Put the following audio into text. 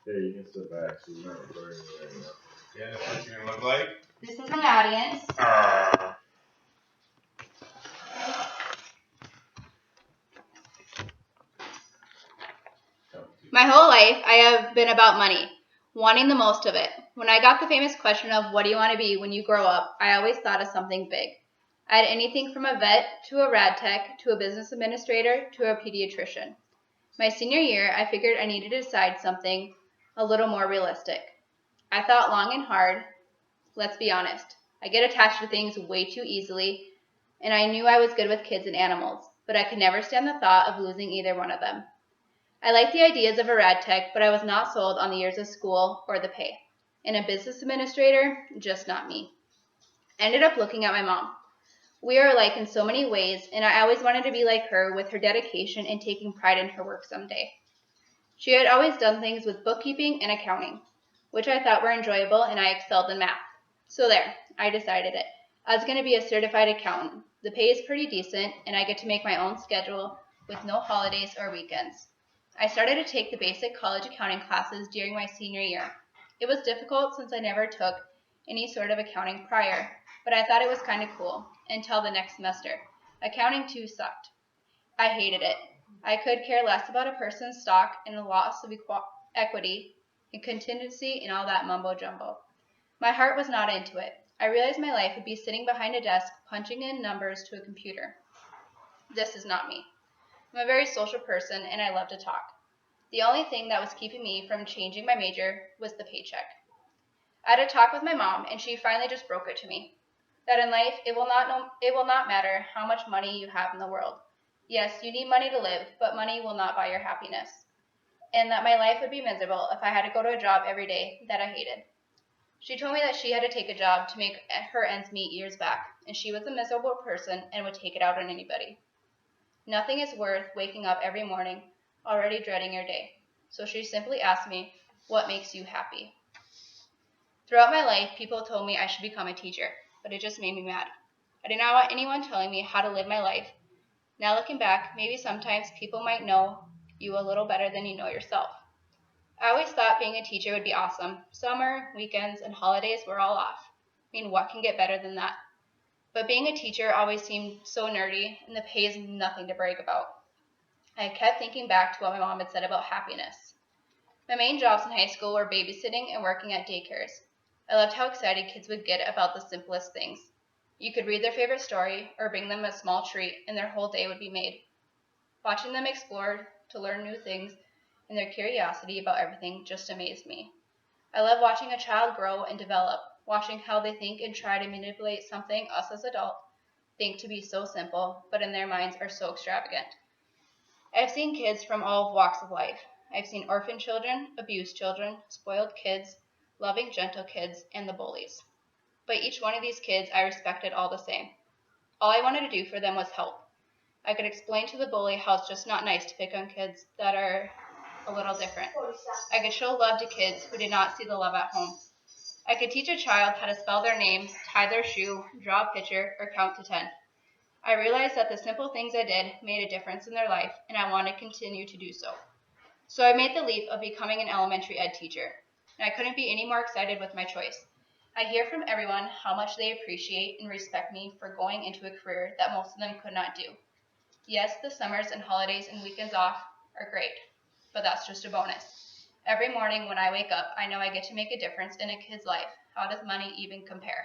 Hey, you can sit back so you're not recording me right now. Yeah, that's what you're gonna look like. This is my audience. My whole life, I have been about money, wanting the most of it. When I got the famous question of what do you want to be when you grow up, I always thought of something big. I had anything from a vet to a rad tech to a business administrator to a pediatrician. My senior year, I figured I needed to decide something a little more realistic. I thought long and hard. Let's be honest. I get attached to things way too easily, and I knew I was good with kids and animals, but I could never stand the thought of losing either one of them. I liked the ideas of a rad tech, but I was not sold on the years of school or the pay. And a business administrator, just not me. I ended up looking at my mom. We are alike in so many ways, and I always wanted to be like her with her dedication and taking pride in her work someday. She had always done things with bookkeeping and accounting, which I thought were enjoyable, and I excelled in math. So there, I decided it. I was going to be a certified accountant. The pay is pretty decent, and I get to make my own schedule with no holidays or weekends. I started to take the basic college accounting classes during my senior year. It was difficult since I never took any sort of accounting prior, but I thought it was kind of cool until the next semester. Accounting too sucked. I hated it. I could care less about a person's stock and the loss of equity and contingency and all that mumbo jumbo. My heart was not into it. I realized my life would be sitting behind a desk punching in numbers to a computer. This is not me. I'm a very social person and I love to talk. The only thing that was keeping me from changing my major was the paycheck. I had a talk with my mom and she finally just broke it to me. That in life it will not matter how much money you have in the world. Yes, you need money to live, but money will not buy your happiness. And that my life would be miserable if I had to go to a job every day that I hated. She told me that she had to take a job to make her ends meet years back, and she was a miserable person and would take it out on anybody. Nothing is worth waking up every morning already dreading your day. So she simply asked me, "What makes you happy?" Throughout my life, people told me I should become a teacher, but it just made me mad. I did not want anyone telling me how to live my life. Now looking back, maybe sometimes people might know you a little better than you know yourself. I always thought being a teacher would be awesome. Summer, weekends, and holidays were all off. I mean, what can get better than that? But being a teacher always seemed so nerdy, and the pay is nothing to brag about. I kept thinking back to what my mom had said about happiness. My main jobs in high school were babysitting and working at daycares. I loved how excited kids would get about the simplest things. You could read their favorite story or bring them a small treat, and their whole day would be made. Watching them explore to learn new things and their curiosity about everything just amazed me. I love watching a child grow and develop, watching how they think and try to manipulate something us as adults think to be so simple, but in their minds are so extravagant. I've seen kids from all walks of life. I've seen orphan children, abused children, spoiled kids, loving, gentle kids, and the bullies. But each one of these kids I respected all the same. All I wanted to do for them was help. I could explain to the bully how it's just not nice to pick on kids that are a little different. I could show love to kids who did not see the love at home. I could teach a child how to spell their name, tie their shoe, draw a picture, or count to 10. I realized that the simple things I did made a difference in their life, and I want to continue to do so. So I made the leap of becoming an elementary ed teacher, and I couldn't be any more excited with my choice. I hear from everyone how much they appreciate and respect me for going into a career that most of them could not do. Yes, the summers and holidays and weekends off are great, but that's just a bonus. Every morning when I wake up, I know I get to make a difference in a kid's life. How does money even compare?